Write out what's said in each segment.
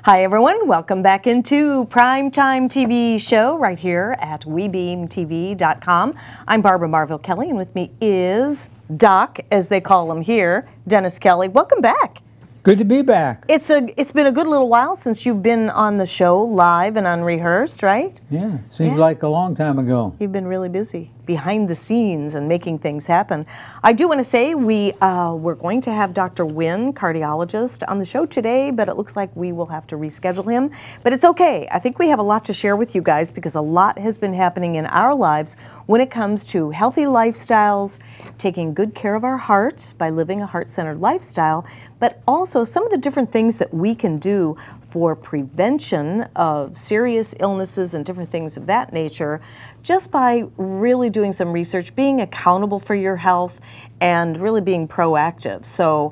Hi everyone, welcome back into Primetime TV show right here at WeBeamTV.com. I'm Barbara Marville-Kelly, and with me is Doc, as they call him here, Dennis Kelly. Welcome back. Good to be back. It's been a good little while since you've been on the show live and unrehearsed, right? Yeah, seems like a long time ago. You've been really busy behind the scenes and making things happen. I do want to say we're going to have Dr. Nguyen, cardiologist, on the show today, but it looks like we will have to reschedule him. But it's okay. I think we have a lot to share with you guys because a lot has been happening in our lives when it comes to healthy lifestyles, taking good care of our heart by living a heart-centered lifestyle, but also some of the different things that we can do for prevention of serious illnesses and different things of that nature, just by really doing some research, being accountable for your health, and really being proactive. So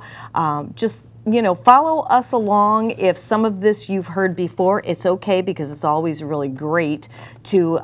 just, you know, follow us along. If some of this you've heard before, it's okay, because it's always really great to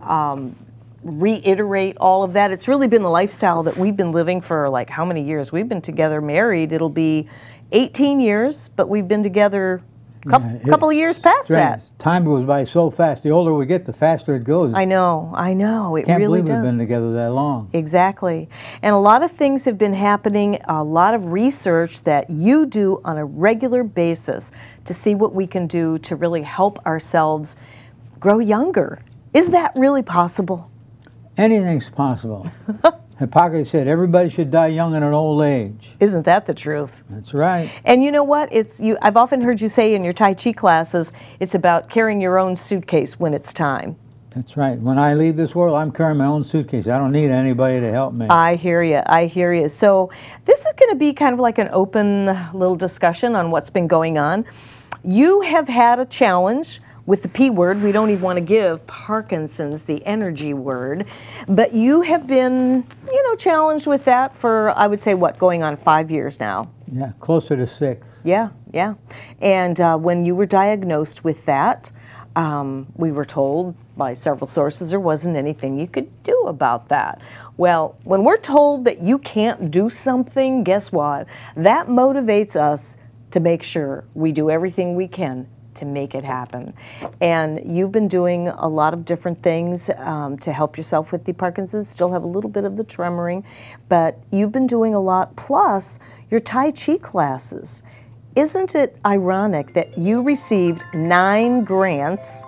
reiterate all of that. It's really been the lifestyle that we've been living for, like, how many years? We've been together, married. It'll be 18 years, but we've been together couple of years past that. Time goes by so fast. The older we get, the faster it goes. I know. It really does. Can't believe we've been together that long. Exactly. And a lot of things have been happening, a lot of research that you do on a regular basis to see what we can do to really help ourselves grow younger. Is that really possible? Anything's possible. Hippocrates said everybody should die young in an old age. Isn't that the truth? That's right. And you know what? I've often heard you say in your Tai Chi classes, it's about carrying your own suitcase when it's time. That's right. When I leave this world, I'm carrying my own suitcase. I don't need anybody to help me. I hear you. I hear you. So this is going to be kind of like an open little discussion on what's been going on. You have had a challenge with the P word. We don't even want to give Parkinson's the energy word, but you have been, you know, challenged with that for, I would say, what, going on 5 years now? Yeah, closer to 6. Yeah, yeah. And when you were diagnosed with that, we were told by several sources there wasn't anything you could do about that. Well, when we're told that you can't do something, guess what? That motivates us to make sure we do everything we can to make it happen. And you've been doing a lot of different things to help yourself with the Parkinson's. Still have a little bit of the tremoring, but you've been doing a lot, plus your Tai Chi classes. Isn't it ironic that you received 9 grants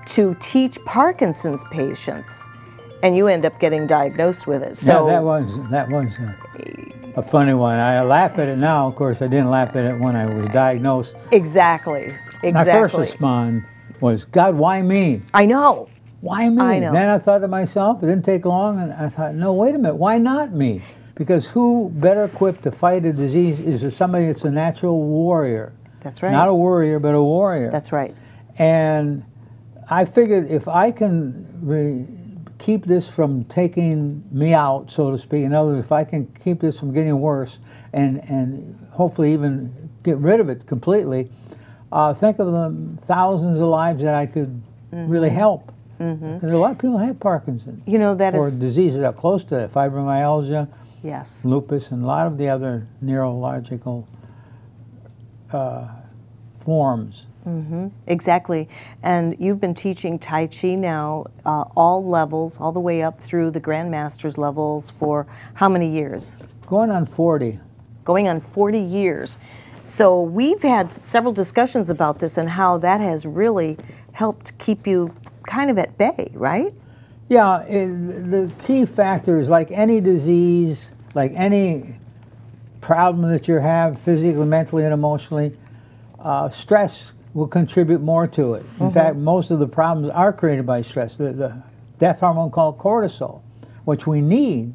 to teach Parkinson's patients, and you end up getting diagnosed with it? So yeah, that was a funny one. I laugh at it now. Of course, I didn't laugh at it when I was diagnosed. Exactly. My first response was, God, why me? I know. Why me? I know. Then I thought to myself, it didn't take long, and I thought, no, wait a minute, why not me? Because who better equipped to fight a disease is somebody that's a natural warrior. That's right. Not a worrier, but a warrior. That's right. And I figured if I can keep this from taking me out, so to speak, in other words, if I can keep this from getting worse and hopefully even get rid of it completely, think of the thousands of lives that I could really help. Because a lot of people have Parkinson's. You know, that or is diseases that are close to it, fibromyalgia, yes, lupus, and a lot of the other neurological forms. Exactly. And you've been teaching Tai Chi now, all levels, all the way up through the Grandmaster's levels for how many years? Going on 40. Going on 40 years. So we've had several discussions about this and how that has really helped keep you kind of at bay, right? Yeah, the key factor is, like any disease, like any problem that you have physically, mentally, and emotionally, stress will contribute more to it. In fact, most of the problems are created by stress. The death hormone called cortisol, which we need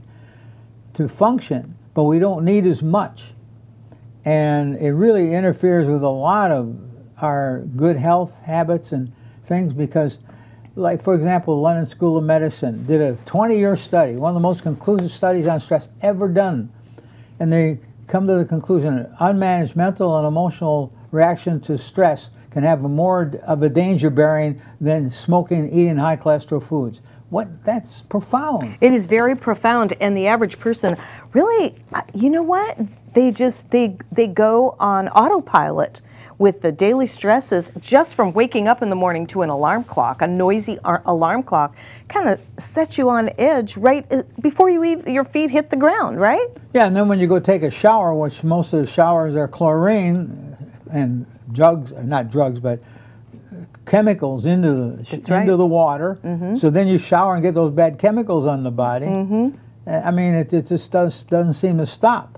to function, but we don't need as much. And it really interferes with a lot of our good health habits and things because, like, for example, the London School of Medicine did a 20-year study, one of the most conclusive studies on stress ever done. And they come to the conclusion that unmanaged mental and emotional reaction to stress can have more of a danger bearing than smoking and eating high cholesterol foods. That's profound. It is very profound, and the average person really, you know what? They go on autopilot with the daily stresses just from waking up in the morning to an alarm clock, a noisy alarm clock, kind of sets you on edge right before your feet hit the ground, right? Yeah, and then when you go take a shower, which most of the showers are chlorine and drugs, not drugs, but chemicals into the water. So then you shower and get those bad chemicals on the body. I mean, it just doesn't seem to stop.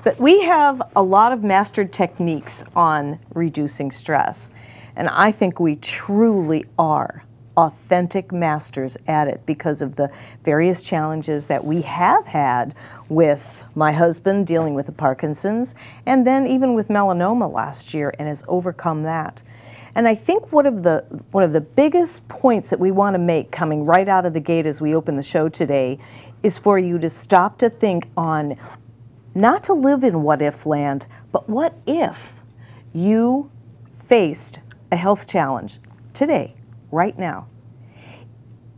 But we have a lot of mastered techniques on reducing stress, and I think we truly are authentic masters at it because of the various challenges that we have had with my husband dealing with the Parkinson's, and then even with melanoma last year, and has overcome that. And I think one of the biggest points that we want to make coming right out of the gate as we open the show today is for you to stop to think on not to live in what if land, but what if you faced a health challenge today, right now.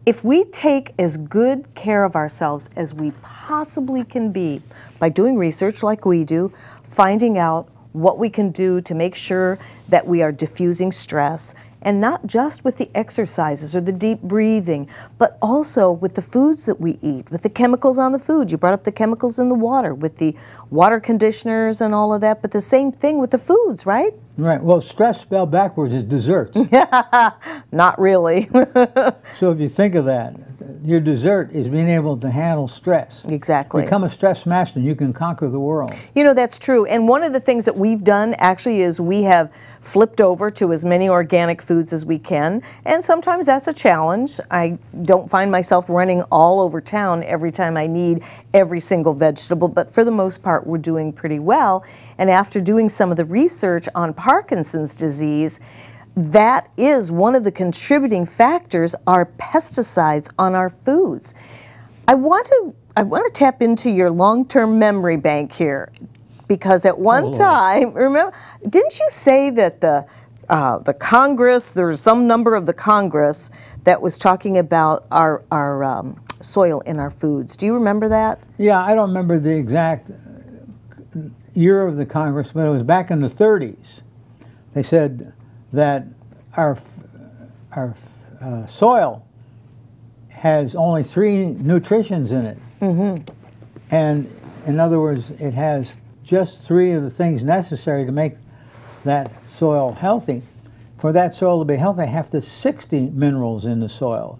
If we take as good care of ourselves as we possibly can be by doing research like we do, finding out what we can do to make sure that we are diffusing stress, and not just with the exercises or the deep breathing, but also with the foods that we eat, with the chemicals on the food. You brought up the chemicals in the water, with the water conditioners and all of that, but the same thing with the foods, right? Right. Well, stress spelled backwards is desserts. Not really. So if you think of that, your dessert is being able to handle stress. Exactly. Become a stress master and you can conquer the world. You know, that's true. And one of the things that we've done actually is we have flipped over to as many organic foods as we can. And sometimes that's a challenge. I don't find myself running all over town every time I need every single vegetable, but for the most part, we're doing pretty well. And after doing some of the research on Parkinson's disease, that is one of the contributing factors are pesticides on our foods. I want to tap into your long-term memory bank here, because at one time, remember, didn't you say that the Congress, there was some number of the Congress that was talking about our soil in our foods? Do you remember that? Yeah, I don't remember the exact year of the Congress, but it was back in the 30s. They said that our soil has only 3 nutritions in it. And in other words, it has just 3 of the things necessary to make that soil healthy. For that soil to be healthy, I have 60 minerals in the soil,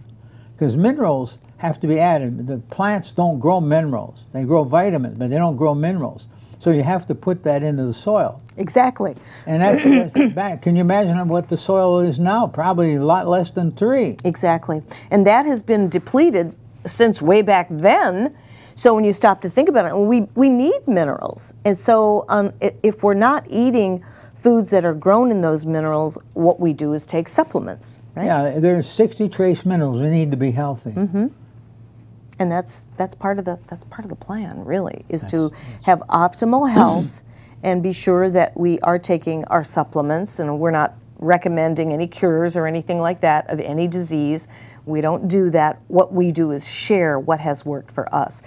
because minerals have to be added. The plants don't grow minerals. They grow vitamins, but they don't grow minerals. So you have to put that into the soil. Exactly. And that's back. Can you imagine what the soil is now? Probably a lot less than 3. Exactly. And that has been depleted since way back then. So when you stop to think about it, we need minerals. And so if we're not eating foods that are grown in those minerals, what we do is take supplements, right? Yeah, there's 60 trace minerals we need to be healthy. And that's part of the plan, really, is to have optimal health and be sure that we are taking our supplements, and we're not recommending any cures or anything like that of any disease. We don't do that. What we do is share what has worked for us.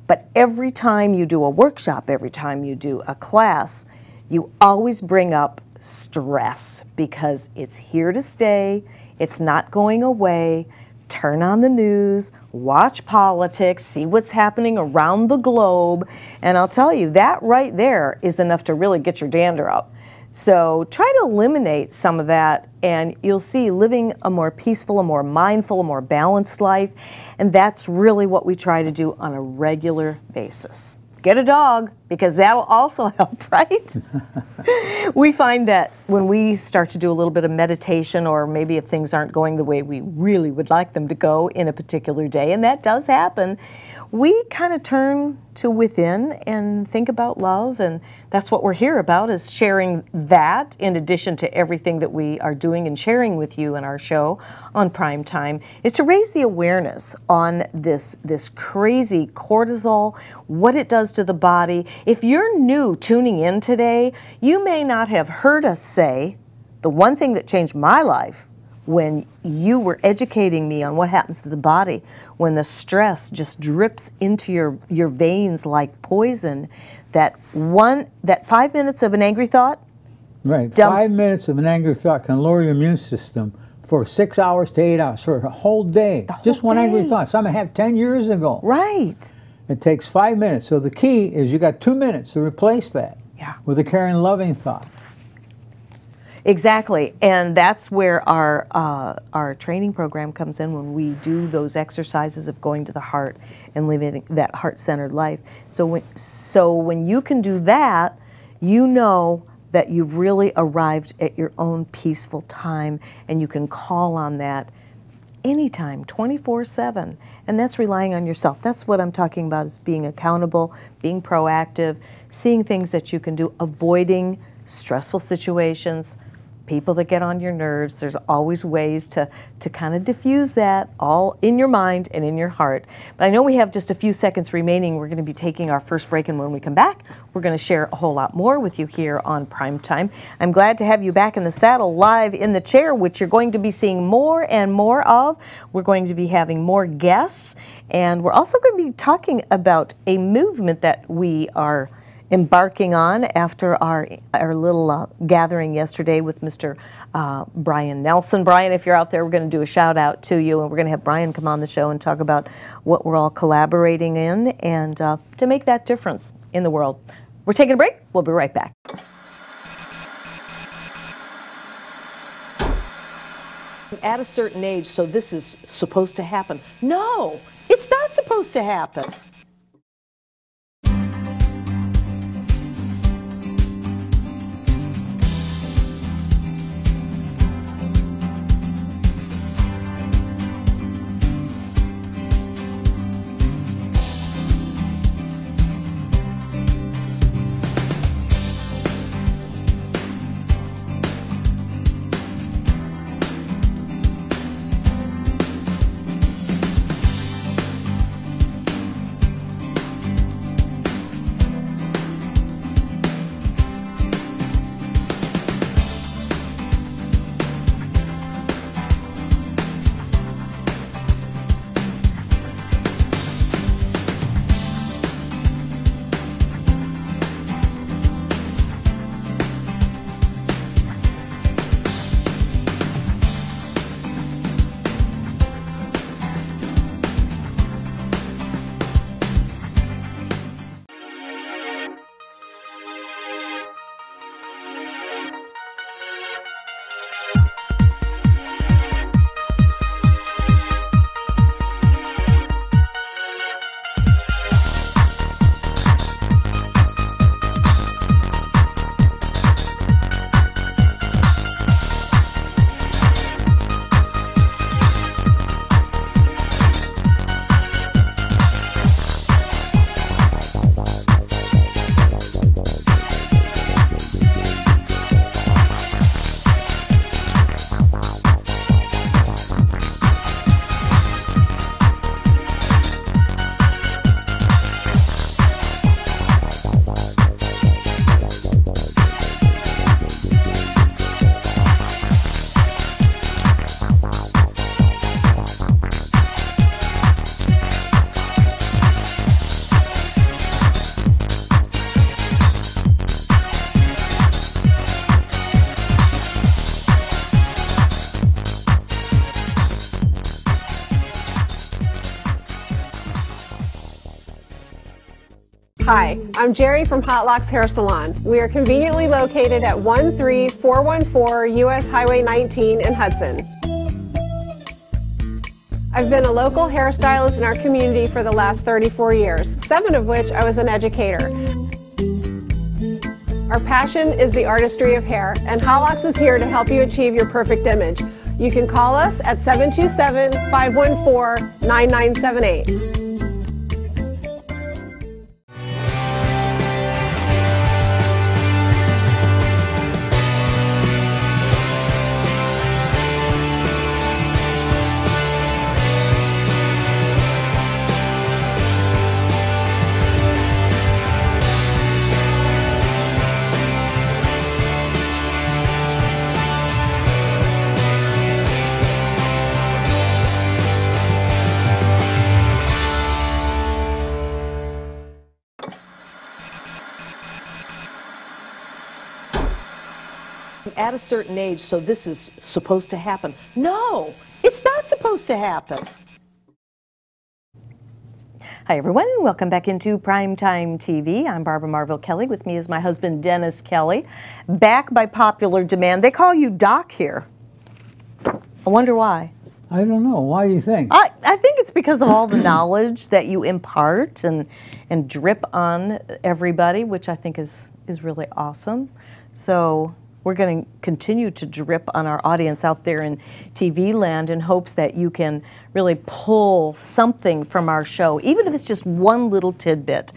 But every time you do a workshop, every time you do a class, you always bring up stress, because it's here to stay. It's not going away. Turn on the news, watch politics, see what's happening around the globe, and I'll tell you, that right there is enough to really get your dander up. So try to eliminate some of that, and you'll see living a more peaceful, a more mindful, a more balanced life, and that's really what we try to do on a regular basis. Get a dog, because that'll also help, right? We find that when we start to do a little bit of meditation, or maybe if things aren't going the way we really would like them to go in a particular day, and that does happen, we kind of turn to within and think about love, and that's what we're here about, is sharing that in addition to everything that we are doing and sharing with you in our show on Prime Time, is to raise the awareness on this crazy cortisol, what it does to the body. If you're new tuning in today, you may not have heard us say the one thing that changed my life when you were educating me on what happens to the body when the stress just drips into your veins like poison. That 5 minutes of an angry thought Right. dumps. 5 minutes of an angry thought can lower your immune system for 6 hours to 8 hours, for a whole day. The whole Just one angry day. thought. Something I had 10 years ago. Right. It takes 5 minutes. So the key is you got 2 minutes to replace that Yeah. with a caring, loving thought. Exactly, and that's where our training program comes in, when we do those exercises of going to the heart and living that heart-centered life. So when you can do that, you know that you've really arrived at your own peaceful time, and you can call on that anytime, 24/7, and that's relying on yourself. That's what I'm talking about, is being accountable, being proactive, seeing things that you can do, avoiding stressful situations, people that get on your nerves. There's always ways to kind of diffuse that, all in your mind and in your heart. But I know we have just a few seconds remaining. We're going to be taking our first break, and when we come back, we're going to share a whole lot more with you here on Prime Time. I'm glad to have you back in the saddle, live in the chair, which you're going to be seeing more and more of. We're going to be having more guests, and we're also going to be talking about a movement that we are embarking on after our little gathering yesterday with Mr. Brian Nelson. Brian, if you're out there, we're going to do a shout out to you, and we're going to have Brian come on the show and talk about what we're all collaborating in, and to make that difference in the world. We're taking a break. We'll be right back. At a certain age, so this is supposed to happen. No, it's not supposed to happen. Hi, I'm Jerry from Hot Locks Hair Salon. We are conveniently located at 13414 US Highway 19 in Hudson. I've been a local hairstylist in our community for the last 34 years, 7 of which I was an educator. Our passion is the artistry of hair, and Hot Locks is here to help you achieve your perfect image. You can call us at 727-514-9978. at a certain age, so this is supposed to happen. No, it's not supposed to happen. Hi everyone, welcome back into Primetime TV. I'm Barbara Marville-Kelly. With me is my husband Dennis Kelly. Back by popular demand. They call you Doc here. I wonder why. I don't know. Why do you think? I think it's because of all the knowledge that you impart and drip on everybody, which I think is really awesome. So we're going to continue to drip on our audience out there in TV land in hopes that you can really pull something from our show, even if it's just one little tidbit.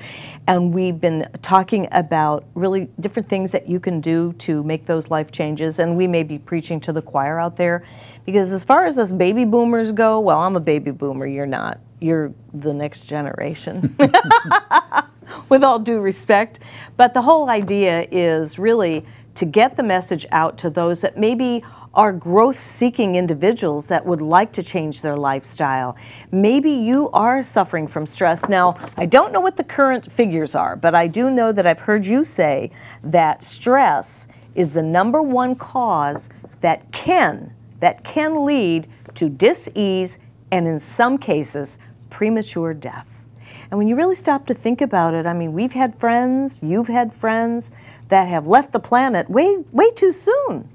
And we've been talking about really different things that you can do to make those life changes. And we may be preaching to the choir out there, because as far as us baby boomers go, well, I'm a baby boomer, you're not. You're the next generation, with all due respect. But the whole idea is really to get the message out to those that maybe are growth-seeking individuals that would like to change their lifestyle. Maybe you are suffering from stress. Now, I don't know what the current figures are, but I do know that I've heard you say that stress is the #1 cause that can lead to dis-ease and, in some cases, premature death. And when you really stop to think about it, I mean, we've had friends, you've had friends that have left the planet way too soon.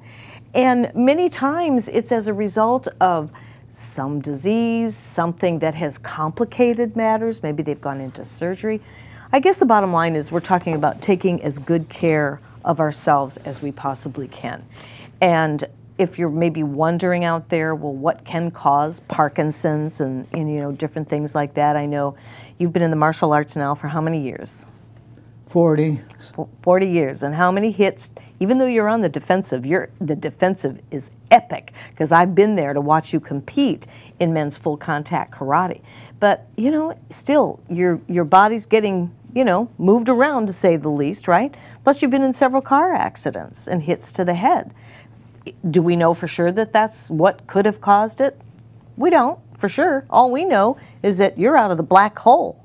And many times it's as a result of some disease, something that has complicated matters. Maybe they've gone into surgery. I guess the bottom line is we're talking about taking as good care of ourselves as we possibly can. And if you're maybe wondering out there, well, what can cause Parkinson's and you know, different things like that? I know you've been in the martial arts now for how many years? 40. 40 years. And how many hits, even though you're on the defensive, the defensive is epic, because I've been there to watch you compete in men's full contact karate. But, you know, still, your body's getting, you know, moved around, to say the least, right? Plus you've been in several car accidents and hits to the head. Do we know for sure that that's what could have caused it? We don't, for sure. All we know is that you're out of the black hole.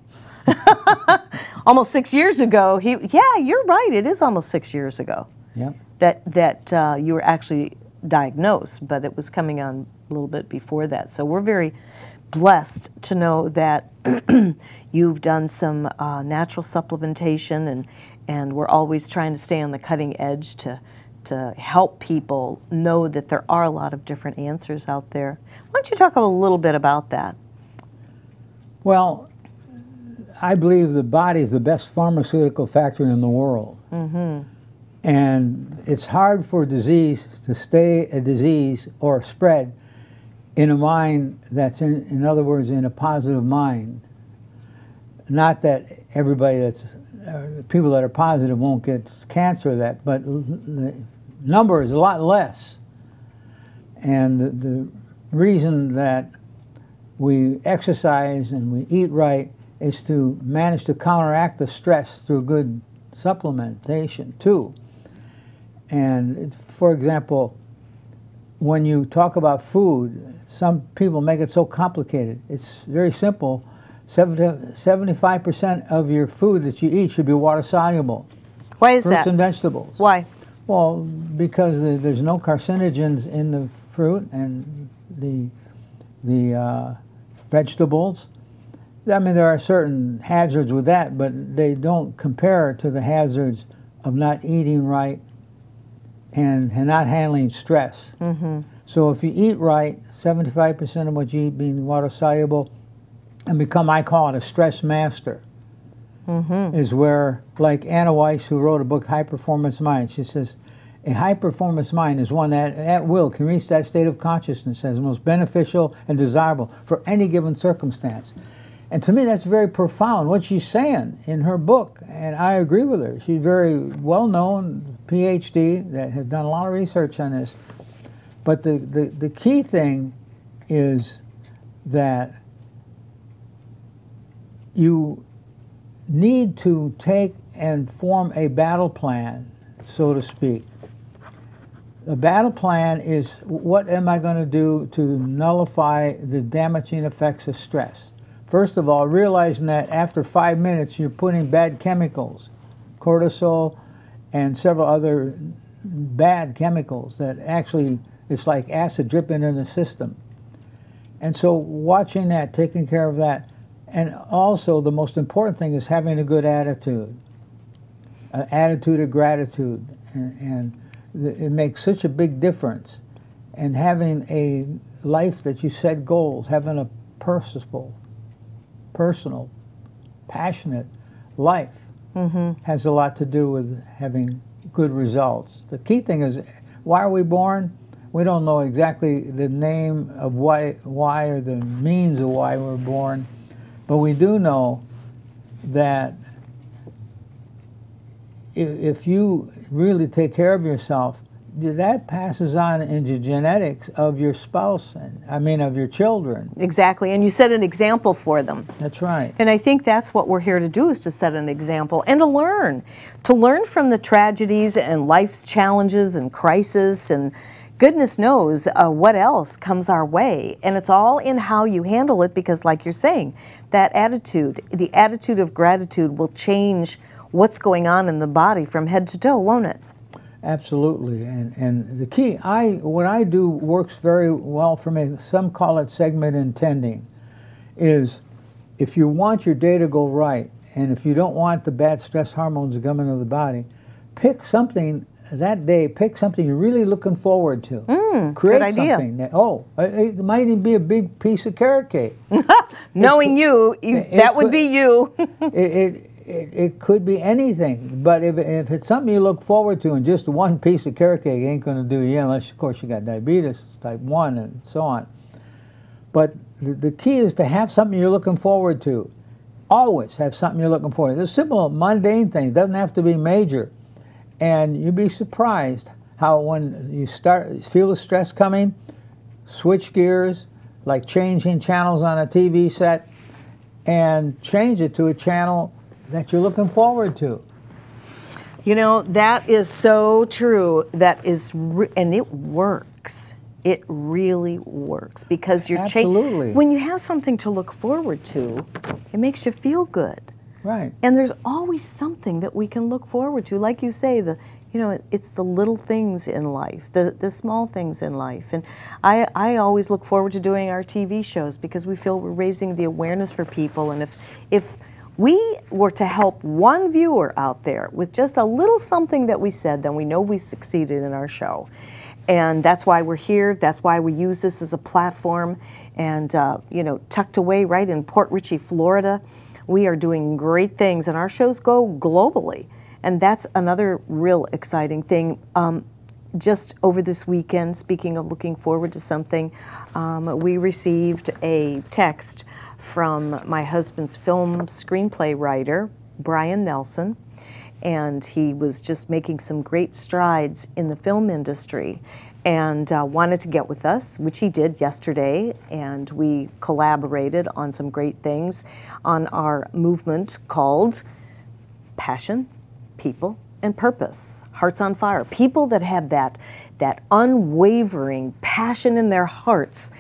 Almost 6 years ago, yeah, you're right, it is almost 6 years ago. Yep. That you were actually diagnosed, but it was coming on a little bit before that. So we're very blessed to know that you've done some natural supplementation, and we're always trying to stay on the cutting edge to help people know that there are a lot of different answers out there. Why don't you talk a little bit about that? Well, I believe the body is the best pharmaceutical factory in the world. Mm-hmm. And it's hard for disease to stay a disease or spread in a mind that's, in other words, in a positive mind. Not that everybody that's, people that are positive won't get cancer, but the number is a lot less. And the reason that we exercise and we eat right is to manage to counteract the stress through good supplementation too. And for example, when you talk about food, some people make it so complicated. It's very simple. 75% of your food that you eat should be water soluble. Why is that? Fruits and vegetables. Why? Well, because there's no carcinogens in the fruit and the vegetables. I mean, there are certain hazards with that, but they don't compare to the hazards of not eating right and not handling stress. Mm-hmm. So if you eat right, 75% of what you eat being water soluble, and become, I call it a stress master, mm-hmm. is where, like Anna Weiss, who wrote a book, High Performance Mind, she says, a high performance mind is one that at will can reach that state of consciousness as most beneficial and desirable for any given circumstance. And to me, that's very profound, what she's saying in her book, and I agree with her. She's very well-known, PhD, that has done a lot of research on this. But the key thing is that you need to take and form a battle plan, so to speak. The battle plan is, what am I going to do to nullify the damaging effects of stress? First of all, realizing that after 5 minutes you're putting bad chemicals, cortisol and several other bad chemicals that actually, it's like acid dripping in the system. And so watching that, taking care of that, and also the most important thing is having a good attitude, an attitude of gratitude, and it makes such a big difference. And having a life that you set goals, having a personal, passionate life has a lot to do with having good results. The key thing is, why are we born? We don't know exactly the name of why or the means of why we're born, but we do know that if you really take care of yourself, that passes on into genetics of your spouse, of your children. Exactly, and you set an example for them. That's right. And I think that's what we're here to do, is to set an example and to learn from the tragedies and life's challenges and crisis, and goodness knows what else comes our way. And it's all in how you handle it, because like you're saying, that attitude, the attitude of gratitude, will change what's going on in the body from head to toe, won't it? Absolutely, and the key, what I do works very well for me, some call it segment intending, is if you want your day to go right, and if you don't want the bad stress hormones to come into the body, pick something that day, pick something you're really looking forward to. Create good idea. Something that, it might even be a big piece of carrot cake. Knowing that would be you. It could be anything, but if it's something you look forward to, and just one piece of carrot cake ain't going to do you, unless, of course, you got diabetes, type 1, and so on. But the key is to have something you're looking forward to. Always have something you're looking forward to. It's simple, mundane things. It doesn't have to be major. And you'd be surprised how when you feel the stress coming, switch gears, like changing channels on a TV set, and change it to a channel that you're looking forward to. You know, that is so true. And it works. It really works, because you're Absolutely. When you have something to look forward to, it makes you feel good. Right. And there's always something that we can look forward to. Like you say, it's the little things in life, the small things in life. And I always look forward to doing our TV shows, because we feel we're raising the awareness for people. And if we were to help one viewer out there with just a little something that we said, then we know we succeeded in our show. And that's why we're here. That's why we use this as a platform. And, tucked away right in Port Richey, Florida, we are doing great things, and our shows go globally. And that's another real exciting thing. Just over this weekend, speaking of looking forward to something, we received a text from my husband's film screenplay writer, Brian Nelson, and he was just making some great strides in the film industry, and wanted to get with us, which he did yesterday, and we collaborated on some great things on our movement called Passion, People, and Purpose. Hearts on Fire. People that have that unwavering passion in their hearts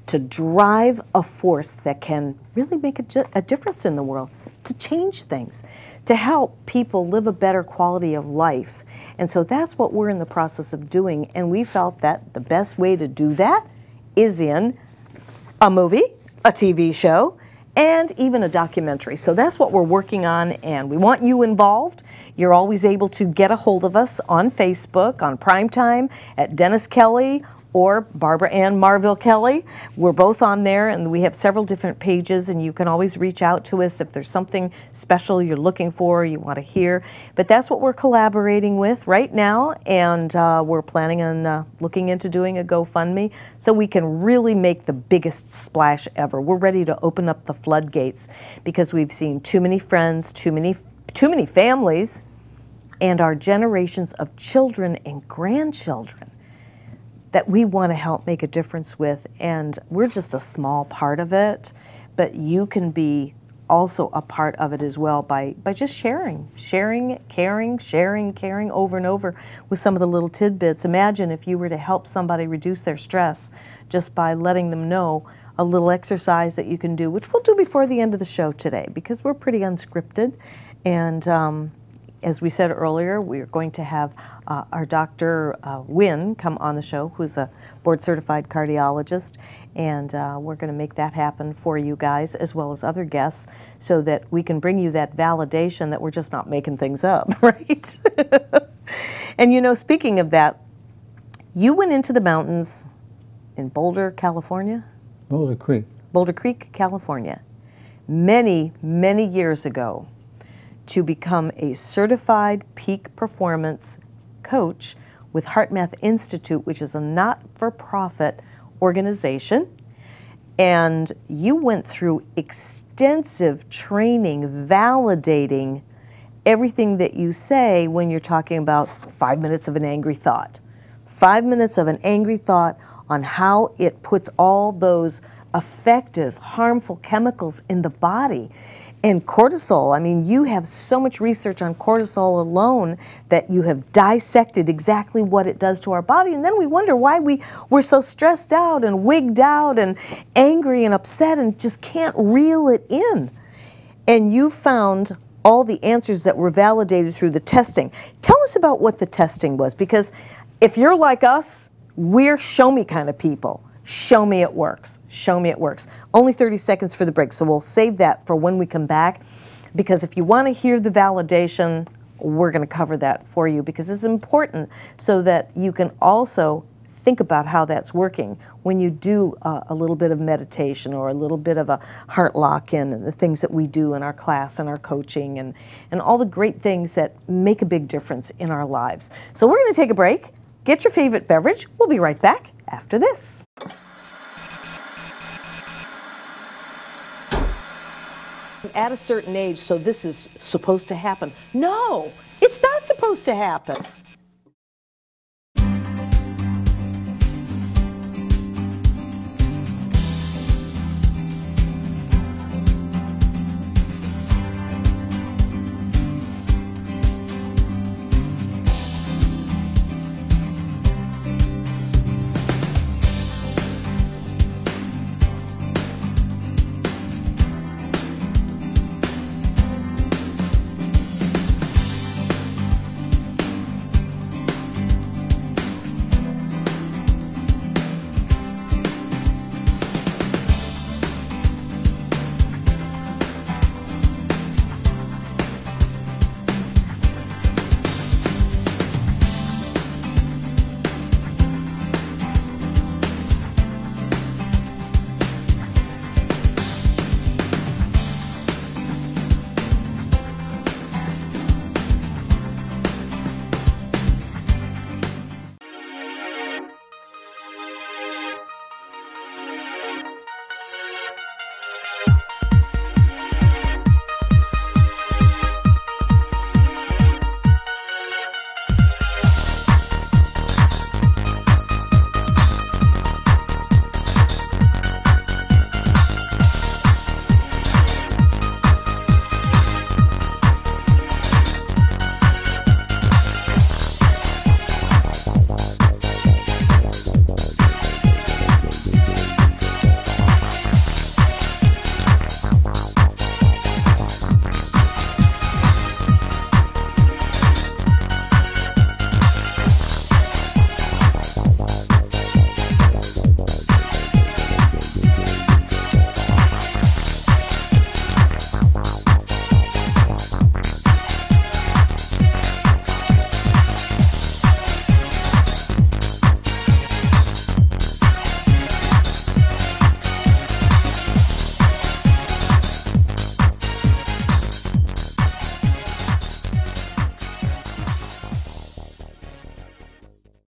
to drive a force that can really make a difference in the world, to change things, to help people live a better quality of life. And so that's what we're in the process of doing, and we felt that the best way to do that is in a movie, a TV show, and even a documentary. So that's what we're working on, and we want you involved. You're always able to get a hold of us on Facebook, on Primetime, at Dennis Kelly, or Barbara Ann Marville-Kelly. We're both on there, and we have several different pages, and you can always reach out to us if there's something special you're looking for, you want to hear. But that's what we're collaborating with right now, and we're planning on looking into doing a GoFundMe so we can really make the biggest splash ever. We're ready to open up the floodgates, because we've seen too many friends, too many families, and our generations of children and grandchildren that we want to help make a difference with, and we're just a small part of it, but you can be also a part of it as well by just sharing, caring over and over with some of the little tidbits. Imagine if you were to help somebody reduce their stress just by letting them know a little exercise that you can do, which we'll do before the end of the show today, because we're pretty unscripted, and As we said earlier, we're going to have our Dr. Nguyen come on the show, who's a board-certified cardiologist, and we're going to make that happen for you guys as well as other guests so that we can bring you that validation that we're just not making things up, right? And you know, speaking of that, you went into the mountains in Boulder, California? Boulder Creek. Boulder Creek, California, many, many years ago to become a certified peak performance coach with HeartMath Institute, which is a not-for-profit organization. And you went through extensive training validating everything that you say when you're talking about 5 minutes of an angry thought. 5 minutes of an angry thought on how it puts all those effective, harmful chemicals in the body. And cortisol, I mean, you have so much research on cortisol alone that you have dissected exactly what it does to our body. And then we wonder why we're so stressed out and wigged out and angry and upset and just can't reel it in. And you found all the answers that were validated through the testing. Tell us about what the testing was, because if you're like us, we're show-me kind of people. Show me it works. Show me it works. Only 30 seconds for the break, so we'll save that for when we come back, because if you want to hear the validation, we're going to cover that for you, because it's important so that you can also think about how that's working when you do a little bit of meditation or a little bit of a heart lock-in and the things that we do in our class and our coaching and all the great things that make a big difference in our lives. So we're going to take a break. Get your favorite beverage. We'll be right back after this. At a certain age, so this is supposed to happen. No, it's not supposed to happen.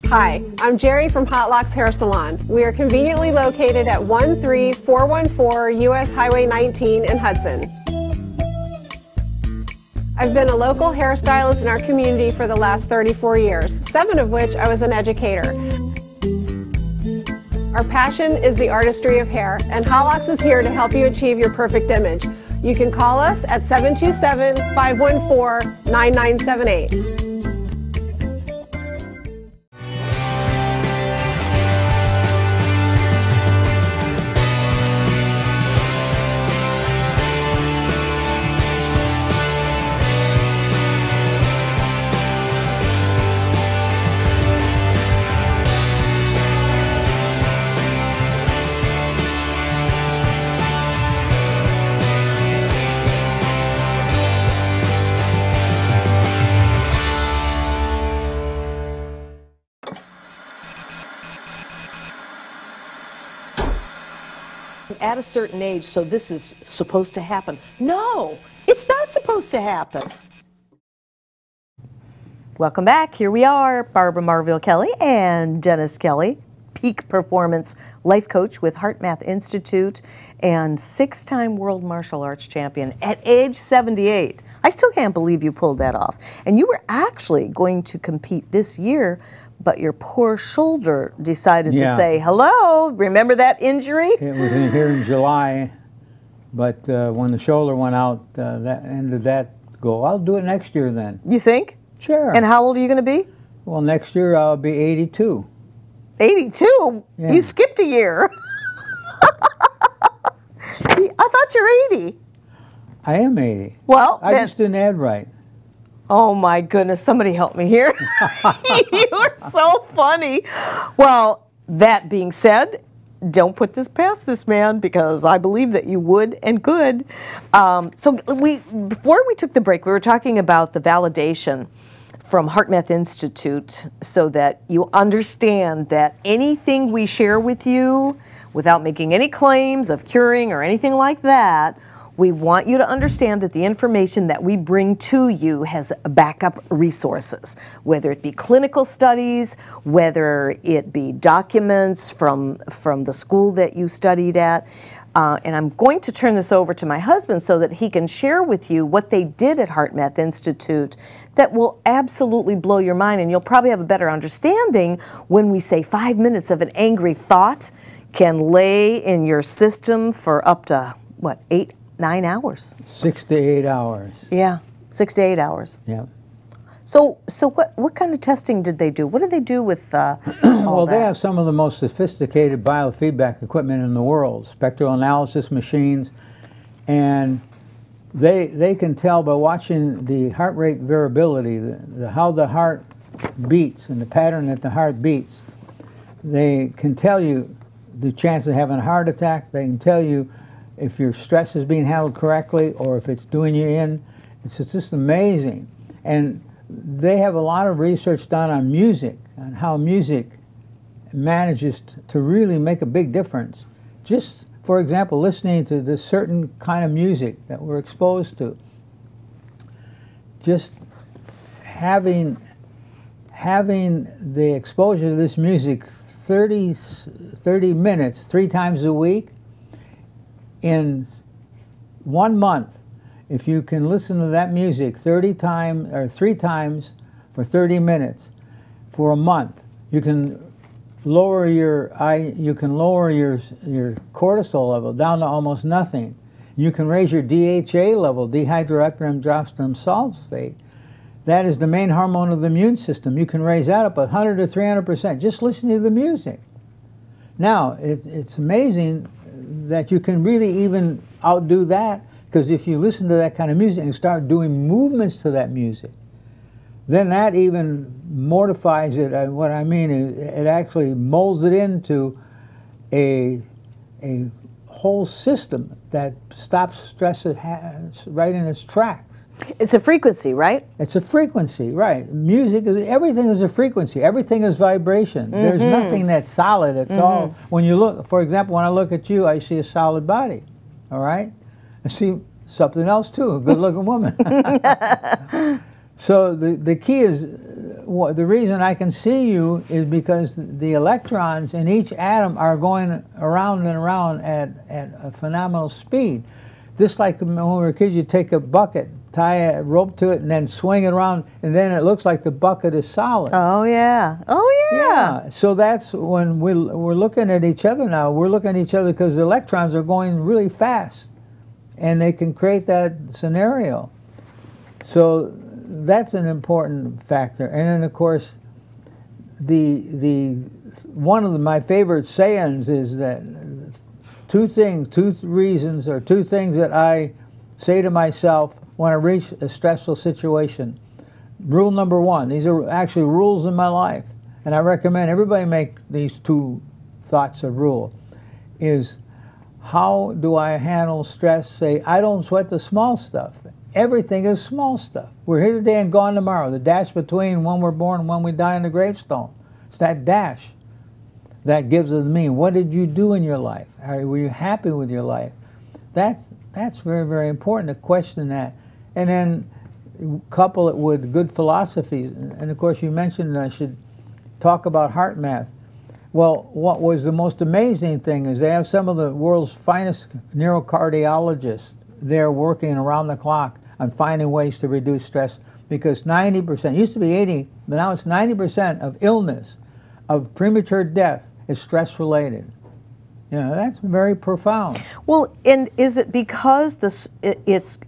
Hi, I'm Jerry from Hot Locks Hair Salon. We are conveniently located at 13414 US Highway 19 in Hudson. I've been a local hairstylist in our community for the last 34 years, 7 of which I was an educator. Our passion is the artistry of hair, and Hot Locks is here to help you achieve your perfect image. You can call us at 727-514-9978. at a certain age, so this is supposed to happen. No, it's not supposed to happen. Welcome back. Here we are, Barbara Marville-Kelly and Dennis Kelly, peak performance life coach with HeartMath Institute and 6-time world martial arts champion at age 78. I still can't believe you pulled that off. And you were actually going to compete this year, but your poor shoulder decided to say, hello, remember that injury? It was in here in July, but when the shoulder went out, that ended that goal. I'll do it next year then. You think? Sure. And how old are you going to be? Well, next year I'll be 82. 82? Yeah. You skipped a year. I thought you're 80. I am 80. Well, I just didn't add right. Oh my goodness, somebody help me here. You are so funny. Well, that being said, don't put this past this man, because I believe that you would and could. So before we took the break, we were talking about the validation from HeartMath Institute, so that you understand that anything we share with you, without making any claims of curing or anything like that, we want you to understand that the information that we bring to you has backup resources, whether it be clinical studies, whether it be documents from the school that you studied at. And I'm going to turn this over to my husband so that he can share with you what they did at HeartMath Institute that will absolutely blow your mind, and you'll probably have a better understanding when we say 5 minutes of an angry thought can lay in your system for up to, what, 8-9 hours? 6 to 8 hours. Yeah, 6 to 8 hours. Yeah. So what kind of testing did they do? What did they do with well, they have some of the most sophisticated biofeedback equipment in the world, spectral analysis machines, and they can tell by watching the heart rate variability, how the heart beats and the pattern that the heart beats. They can tell you the chance of having a heart attack. They can tell you if your stress is being handled correctly or if it's doing you in. It's just amazing. And they have a lot of research done on music, on how music manages to really make a big difference. Just, for example, listening to this certain kind of music that we're exposed to. Just having the exposure to this music 30 minutes, 3 times a week, in 1 month, if you can listen to that music 3 times for 30 minutes for a month, you can lower your cortisol level down to almost nothing. You can raise your DHA level, dihydroepiandrosterone sulfate. That is the main hormone of the immune system. You can raise that up 100 to 300% just listening to the music. Now, it's amazing that you can really even outdo that, because if you listen to that kind of music and start doing movements to that music, then that even mortifies it. What I mean is it actually molds it into a whole system that stops stress right in its tracks. It's a frequency, right? It's a frequency, right. Music, everything is a frequency. Everything is vibration. There's nothing that's solid. It's all, when you look, for example, when I look at you, I see a solid body, all right? I see something else too, a good-looking woman. So the key is, the reason I can see you is because the electrons in each atom are going around and around at a phenomenal speed. Just like when we were kids, you take a bucket, tie a rope to it, and then swing it around, and then it looks like the bucket is solid. Oh, yeah. Oh, yeah. Yeah. So that's when we're looking at each other now. We're looking at each other because the electrons are going really fast, and they can create that scenario. So that's an important factor. And then, of course, one of my favorite sayings is that two things that I say to myself when I reach a stressful situation. Rule number 1, these are actually rules in my life, and I recommend everybody make these 2 thoughts a rule, is how do I handle stress? Say, I don't sweat the small stuff. Everything is small stuff. We're here today and gone tomorrow. The dash between when we're born and when we die on the gravestone. It's that dash. that gives it a meaning. What did you do in your life? Were you happy with your life? That's very, very important to question that. And then couple it with good philosophy. And of course you mentioned I should talk about heart math. Well, what was the most amazing thing is they have some of the world's finest neurocardiologists there working around the clock on finding ways to reduce stress, because 90%, used to be 80, but now it's 90% of illness, of premature death is stress related. You know, that's very profound. Well, and is it because it's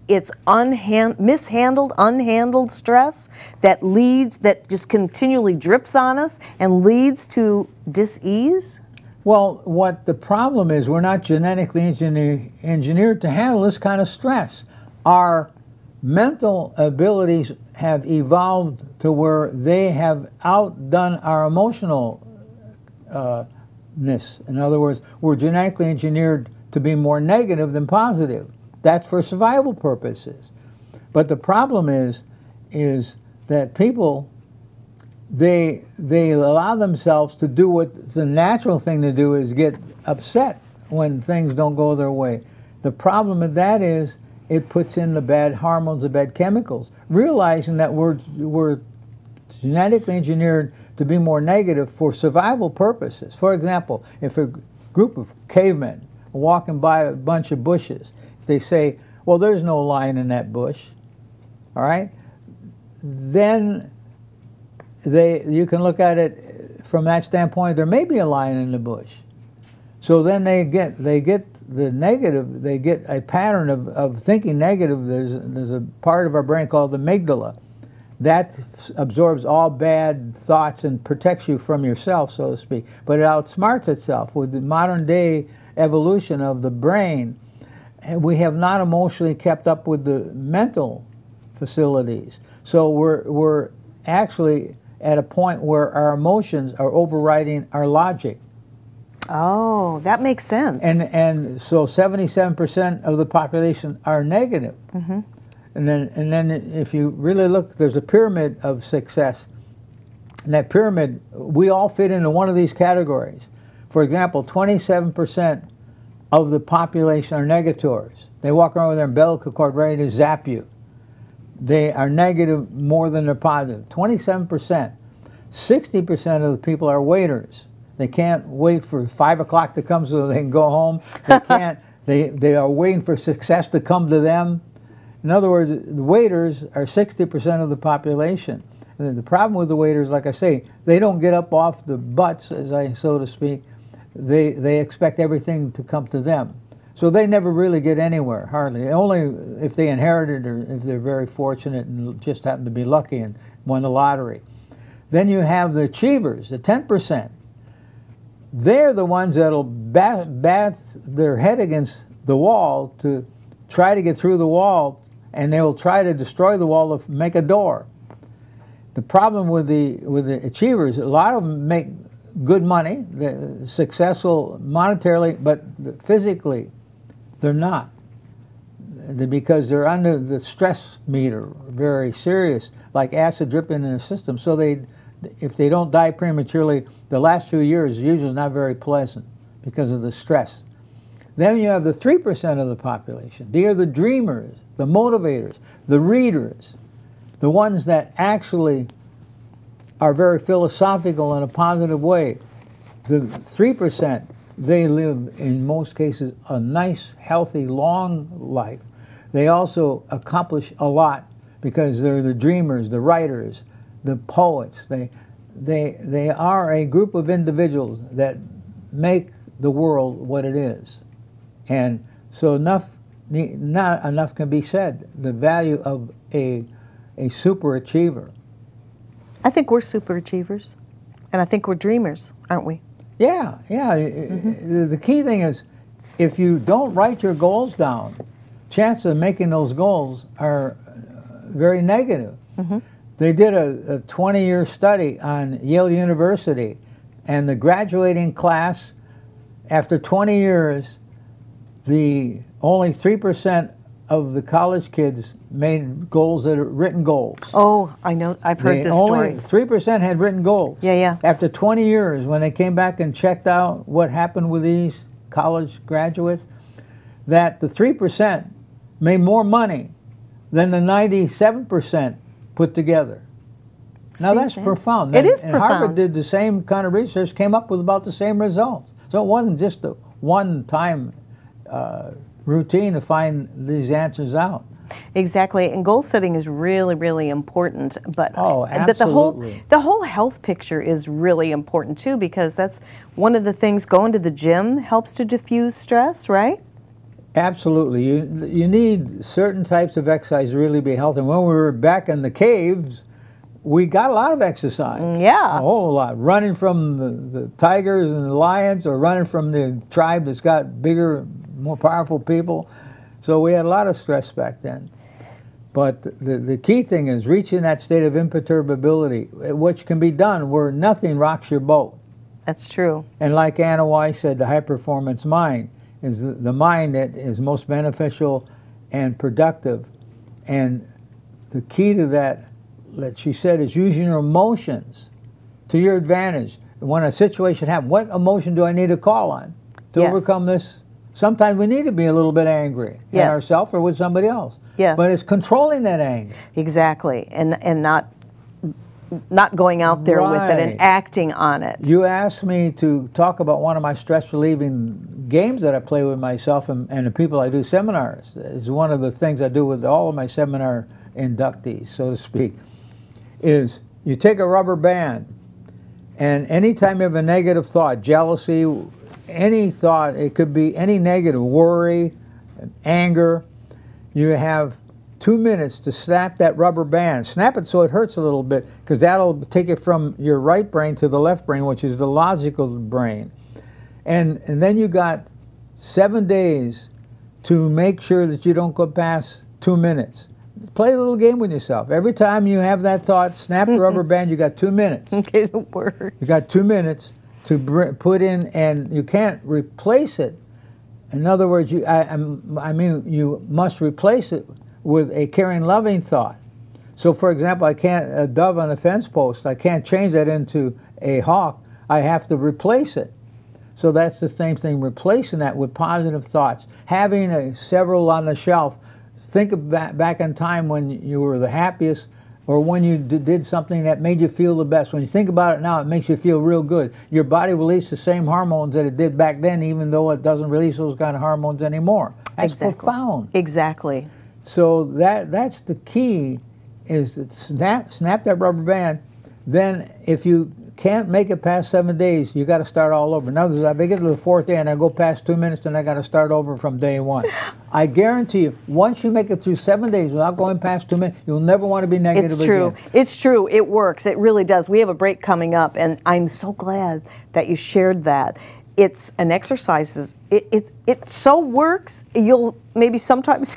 mishandled, unhandled stress that just continually drips on us and leads to dis-ease? Well, what the problem is, we're not genetically engineered to handle this kind of stress. Our mental abilities have evolved to where they have outdone our emotionalness. In other words, we're genetically engineered to be more negative than positive. That's for survival purposes. But the problem is that people, they allow themselves to do what the natural thing to do is get upset when things don't go their way. The problem with that is it puts in the bad hormones, the bad chemicals, realizing that we're genetically engineered to be more negative for survival purposes. For example, if a group of cavemen are walking by a bunch of bushes, they say, well, there's no lion in that bush, all right? Then you can look at it from that standpoint, there may be a lion in the bush. So then they get the negative, they get a pattern of thinking negative. There's a part of our brain called the amygdala that absorbs all bad thoughts and protects you from yourself, so to speak. But it outsmarts itself. With the modern day evolution of the brain, we have not emotionally kept up with the mental facilities. So we're actually at a point where our emotions are overriding our logic. Oh, that makes sense. And so 77% of the population are negative. Mm-hmm. And then if you really look, there's a pyramid of success. And that pyramid, we all fit into one of these categories. For example, 27% of the population are negators. They walk around with their umbilical cord ready to zap you. They are negative more than they're positive. 27%. 60% of the people are waiters. They can't wait for 5 o'clock to come so they can go home. They can't. They are waiting for success to come to them. In other words, the waiters are 60% of the population. And the problem with the waiters, like I say, they don't get up off the butts, so to speak. They expect everything to come to them. So they never really get anywhere, hardly. Only if they inherit it or if they're very fortunate and just happen to be lucky and won the lottery. Then you have the achievers, the 10%. They're the ones that'll bat their head against the wall to try to get through the wall, and they will try to destroy the wall to make a door. The problem with the achievers, a lot of them make good money, they're successful monetarily, but physically they're not, because they're under the stress meter, very serious, like acid dripping in the system. So if they don't die prematurely, the last few years are usually not very pleasant because of the stress. Then you have the 3% of the population. They are the dreamers, the motivators, the readers, the ones that actually are very philosophical in a positive way. The 3%, they live, in most cases, a nice, healthy, long life. They also accomplish a lot because they're the dreamers, the writers, the poets. They are a group of individuals that make the world what it is. And so not enough can be said, the value of a super achiever. I think we're super achievers, and I think we're dreamers, aren't we? Yeah, yeah. Mm-hmm. The key thing is, if you don't write your goals down, chances of making those goals are very negative. Mm-hmm. They did a 20-year study on Yale University, and the graduating class, after 20 years, the only 3% of the college kids made goals that are written goals. Oh, I know. I've heard this story. Only 3% had written goals. Yeah, yeah. After 20 years, when they came back and checked out what happened with these college graduates, that the 3% made more money than the 97% put together. Now that's profound. It is and profound. Harvard did the same kind of research, came up with about the same results. So it wasn't just a one-time routine to find these answers out. Exactly, and goal setting is really, really important. But absolutely. But the whole health picture is really important too, because that's one of the things. Going to the gym helps to diffuse stress, right? Absolutely. You need certain types of exercise to really be healthy. And when we were back in the caves, we got a lot of exercise. Yeah. A whole lot. Running from the tigers and the lions, or running from the tribe that's got bigger, more powerful people. So we had a lot of stress back then. But the key thing is reaching that state of imperturbability, which can be done where nothing rocks your boat. That's true. And like Anna Weiss said, the high-performance mind is the mind that is most beneficial and productive. And the key to that she said, is using your emotions to your advantage. When a situation happens, what emotion do I need to call on to overcome this? Sometimes we need to be a little bit angry at ourselves or with somebody else. Yes. But it's controlling that anger. Exactly, and not going out there with it and acting on it. You asked me to talk about one of my stress relieving games that I play with myself and the people I do seminars. It's one of the things I do with all of my seminar inductees, so to speak, is you take a rubber band, and anytime you have a negative thought, jealousy, any thought, it could be any negative, worry, anger, you have 2 minutes to snap that rubber band. Snap it so it hurts a little bit, because that'll take it from your right brain to the left brain, which is the logical brain. And then you got 7 days to make sure that you don't go past 2 minutes. Play a little game with yourself. Every time you have that thought, snap the rubber band, you got 2 minutes. It works. You got 2 minutes to put in, and you can't replace it. In other words, I mean, you must replace it with a caring, loving thought. So, for example, a dove on a fence post, I can't change that into a hawk. I have to replace it. So that's the same thing, replacing that with positive thoughts. Having several on the shelf. Think back in time when you were the happiest, or when you did something that made you feel the best. When you think about it now, it makes you feel real good. Your body releases the same hormones that it did back then, even though it doesn't release those kind of hormones anymore. That's profound. Exactly. So that's the key, is to snap that rubber band. Then if you can't make it past 7 days, you got to start all over. In other words, if I get to the 4th day and I go past 2 minutes, then I got to start over from day 1. I guarantee you, once you make it through 7 days without going past 2 minutes, you'll never want to be negative again. It's true. It's true. It works. It really does. We have a break coming up, and I'm so glad that you shared that. It's an exercise. It so works. You'll maybe sometimes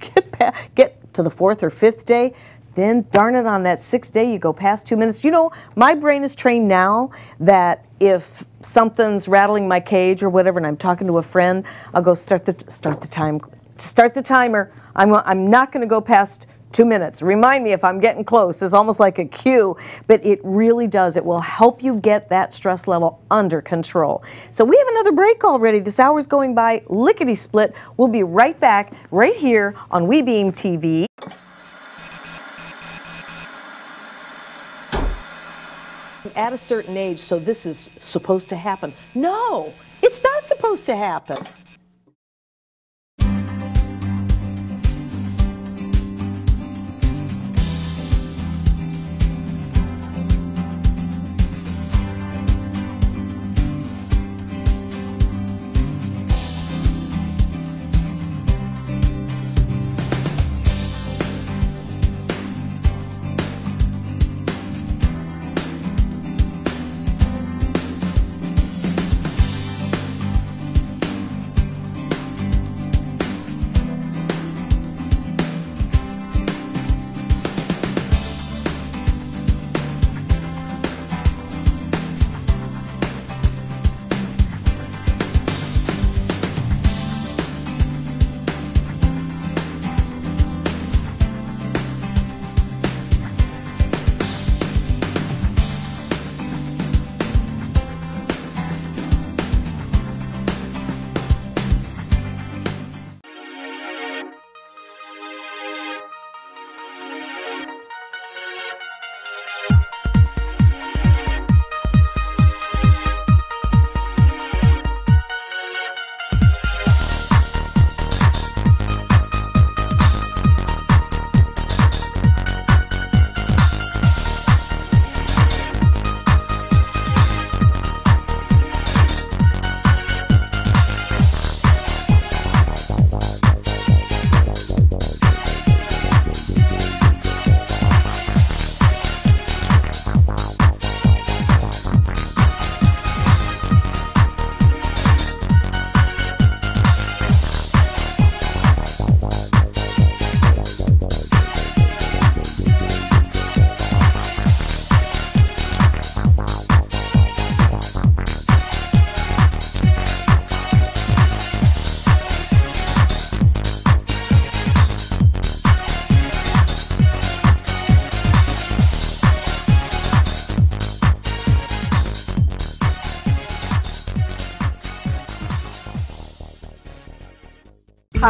get to the 4th or 5th day. Then, darn it, on that 6th day, you go past 2 minutes. You know, my brain is trained now that if something's rattling my cage or whatever, and I'm talking to a friend, I'll go start the timer. I'm not going to go past 2 minutes. Remind me if I'm getting close. It's almost like a cue, but it really does. It will help you get that stress level under control. So we have another break already. This hour's going by lickety-split. We'll be right back right here on WeBeam TV. At a certain age, so this is supposed to happen. No, it's not supposed to happen.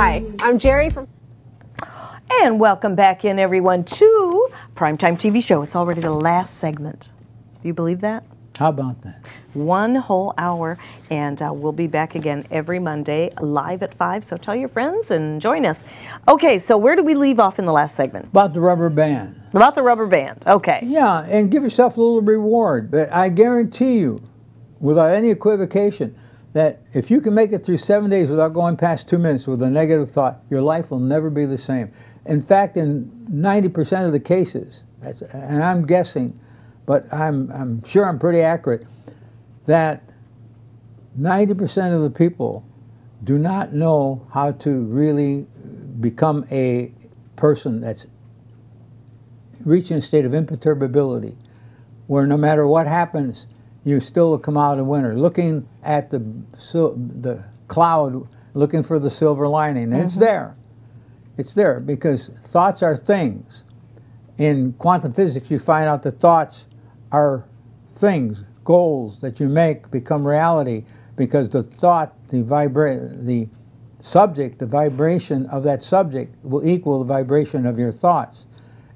Hi, I'm Jerry from... And welcome back in, everyone, to Primetime TV Show. It's already the last segment. Do you believe that? How about that? 1 whole hour, and we'll be back again every Monday live at 5, so tell your friends and join us. Okay, so where did we leave off in the last segment? About the rubber band. About the rubber band, okay. Yeah, and give yourself a little reward. But I guarantee you, without any equivocation, that if you can make it through 7 days without going past 2 minutes with a negative thought, your life will never be the same. In fact, in 90% of the cases, and I'm guessing, but I'm sure I'm pretty accurate, that 90% of the people do not know how to really become a person that's reaching a state of imperturbability, where no matter what happens, you still will come out a winner. Looking at the cloud, looking for the silver lining, and it's there. It's there because thoughts are things. In quantum physics, you find out that thoughts are things. Goals that you make become reality because the thought, the subject, the vibration of that subject will equal the vibration of your thoughts.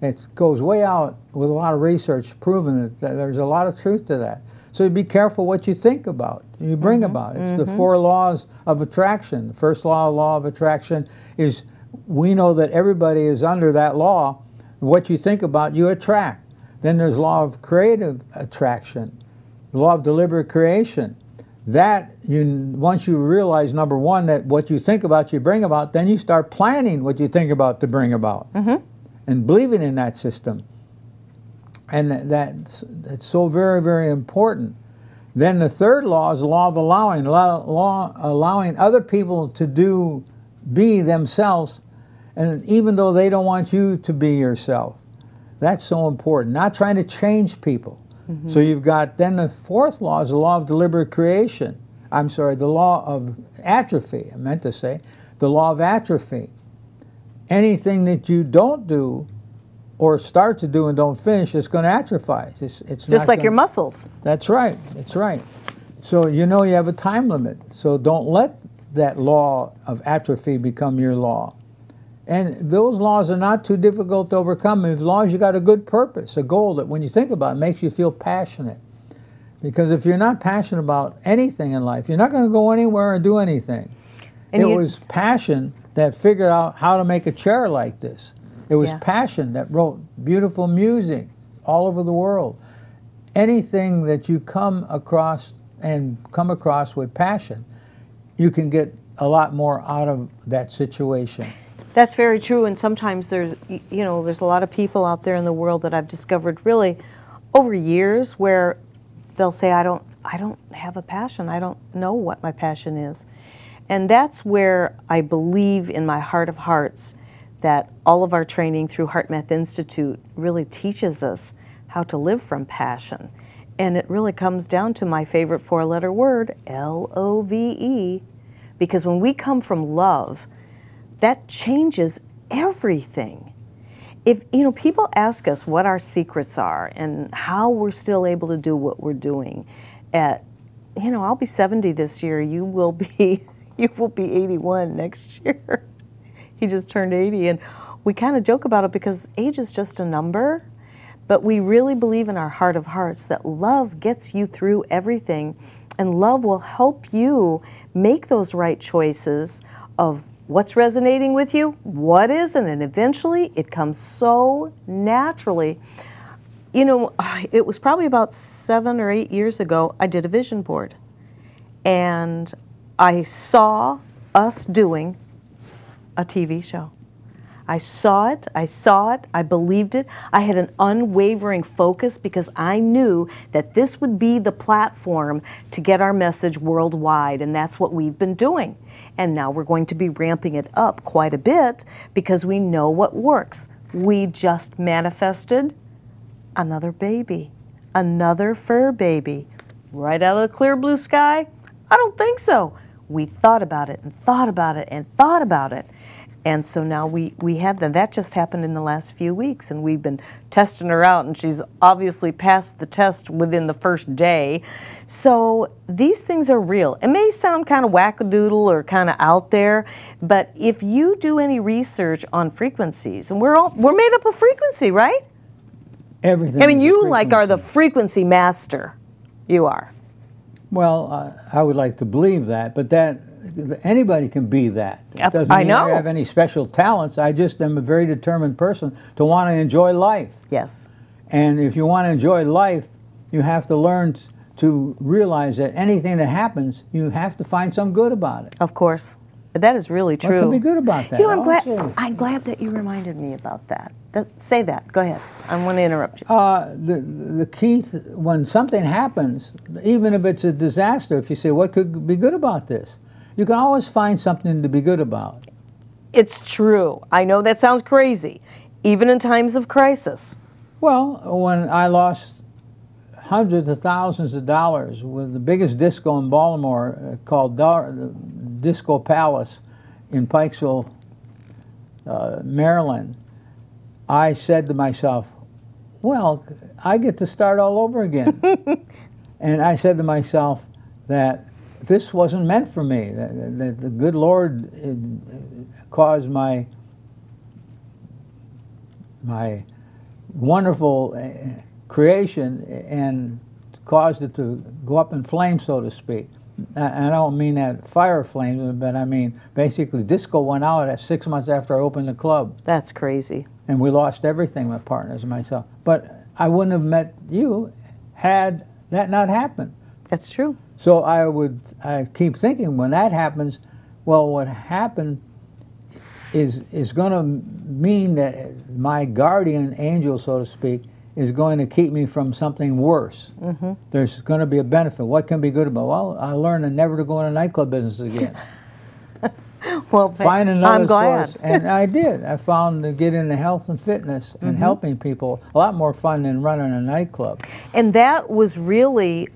It goes way out with a lot of research proving that there's a lot of truth to that. So be careful what you think about, you bring about. It's the 4 laws of attraction. The first law of attraction is we know that everybody is under that law. What you think about, you attract. Then there's law of creative attraction. The law of deliberate creation. That, once you realize, number one, that what you think about, you bring about, then you start planning what you think about to bring about. And believing in that system. And that's so very, very important. Then the third law is the law of allowing. Allowing other people to be themselves, and even though they don't want you to be yourself. That's so important. Not trying to change people. So you've got, then the fourth law is the law of deliberate creation. I'm sorry, the law of atrophy, I meant to say. The law of atrophy. Anything that you don't do or start to do and don't finish, it's going to atrophy. It's just like your muscles. That's right, that's right. So you know you have a time limit. So don't let that law of atrophy become your law. And those laws are not too difficult to overcome as long as you got a good purpose, a goal that when you think about it makes you feel passionate. Because if you're not passionate about anything in life, you're not going to go anywhere and do anything. And it was passion that figured out how to make a chair like this. It was passion that wrote beautiful music all over the world. Anything that you come across with passion, you can get a lot more out of that situation. That's very true, and sometimes there's a lot of people out there in the world that I've discovered really over years where they'll say, I don't have a passion, I don't know what my passion is. And that's where I believe in my heart of hearts that all of our training through HeartMath Institute really teaches us how to live from passion. And it really comes down to my favorite 4-letter word, L-O-V-E, because when we come from love, that changes everything. If people ask us what our secrets are and how we're still able to do what we're doing, I'll be 70 this year. You will be 81 next year. He just turned 80, and we kind of joke about it because age is just a number. But we really believe in our heart of hearts that love gets you through everything, and love will help you make those right choices of what's resonating with you, what isn't, and eventually it comes so naturally. It was probably about 7 or 8 years ago, I did a vision board. And I saw us doing a TV show. I saw it, I believed it. I had an unwavering focus because I knew that this would be the platform to get our message worldwide, and that's what we've been doing. And now we're going to be ramping it up quite a bit because we know what works. We just manifested another baby, another fur baby, right out of the clear blue sky? I don't think so. We thought about it and thought about it and thought about it. And so now we have them. That just happened in the last few weeks, and we've been testing her out, and she's obviously passed the test within the first day. So these things are real. It may sound kind of wackadoodle or kind of out there, but if you do any research on frequencies, and we're made up of frequency, right? Everything. I mean, you are the frequency master. You are. Well, I would like to believe that, but anybody can be that. It doesn't mean I have any special talents. I just am a very determined person to want to enjoy life. Yes. And if you want to enjoy life, you have to learn to realize that anything that happens, you have to find some good about it. Of course. That is really true. What can be good about that? You know, I'm glad that you reminded me about that. Say that. Go ahead. I want to interrupt you. The key, when something happens, even if it's a disaster, if you say, what could be good about this? You can always find something to be good about. It's true. I know that sounds crazy, even in times of crisis. Well, when I lost hundreds of thousands of dollars with the biggest disco in Baltimore called Disco Palace in Pikesville, Maryland, I said to myself, well, I get to start all over again. And I said to myself that this wasn't meant for me, that the good Lord caused my wonderful creation and caused it to go up in flames, so to speak. I don't mean that fire flames, but I mean basically disco went out at 6 months after I opened the club. That's crazy. And we lost everything, my partners and myself. But I wouldn't have met you had that not happened. That's true. So I keep thinking when that happens, well, what happened is going to mean that my guardian angel, so to speak, is going to keep me from something worse. Mm-hmm. There's going to be a benefit. What can be good about it? Well, I learned never to go in a nightclub business again. Well, find another I'm glad. source. And I did. I found to get into health and fitness and helping people a lot more fun than running a nightclub. And that was really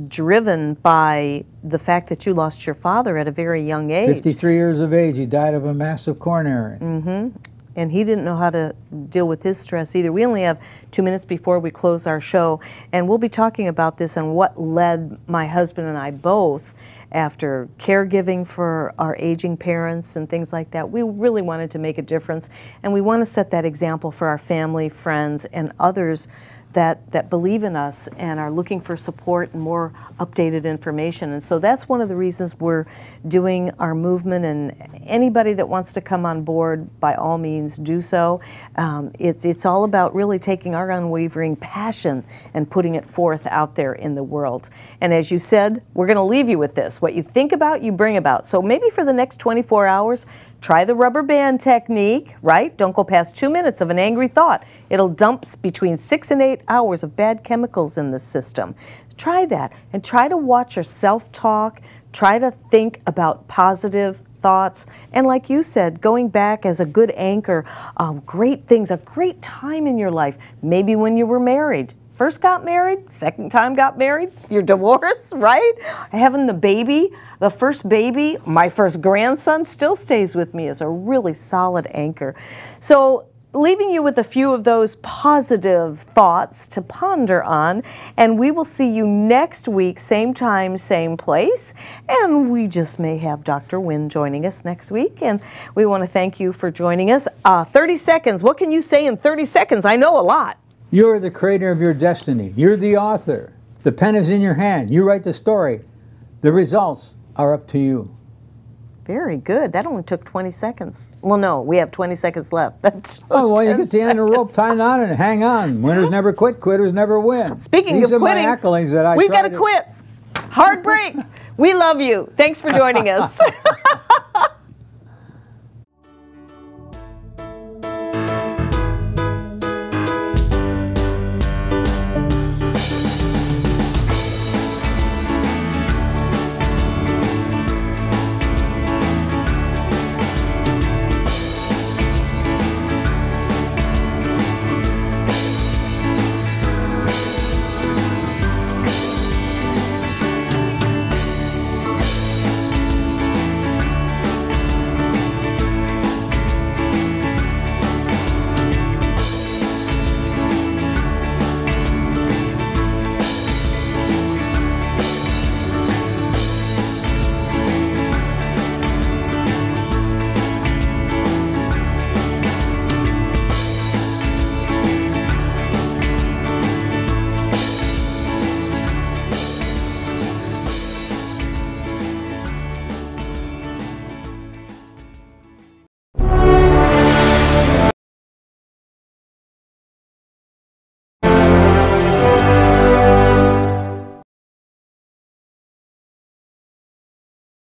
driven by the fact that you lost your father at a very young age. 53 years of age. He died of a massive coronary. Mm-hmm. And he didn't know how to deal with his stress either. We only have 2 minutes before we close our show, and we'll be talking about this and what led my husband and I both, after caregiving for our aging parents and things like that. We really wanted to make a difference, and we want to set that example for our family, friends, and others that believe in us and are looking for support and more updated information. And so that's one of the reasons we're doing our movement, and anybody that wants to come on board, by all means do so. It's all about really taking our unwavering passion and putting it forth out there in the world. And as you said, we're going to leave you with this. What you think about, you bring about. So maybe for the next 24 hours, try the rubber band technique, right? Don't go past 2 minutes of an angry thought. It'll dump between 6 and 8 hours of bad chemicals in the system. Try that, and try to watch your self-talk. Try to think about positive thoughts. And like you said, going back as a good anchor, great things, a great time in your life. Maybe when you were married. First got married, second time got married, you're divorced, right? Having the baby, the first baby, my first grandson still stays with me as a really solid anchor. So leaving you with a few of those positive thoughts to ponder on, and we will see you next week, same time, same place, and we just may have Dr. Nguyen joining us next week, and we want to thank you for joining us. 30 seconds, what can you say in 30 seconds? I know a lot. You're the creator of your destiny. You're the author. The pen is in your hand. You write the story. The results are up to you. Very good. That only took 20 seconds. Well, no, we have 20 seconds left. That's oh, well, you get the end of the rope, tie it on, and hang on. Winners never quit. Quitters never win. Speaking of quitting, my accolades that I we've got to quit. Hard break. We love you. Thanks for joining us.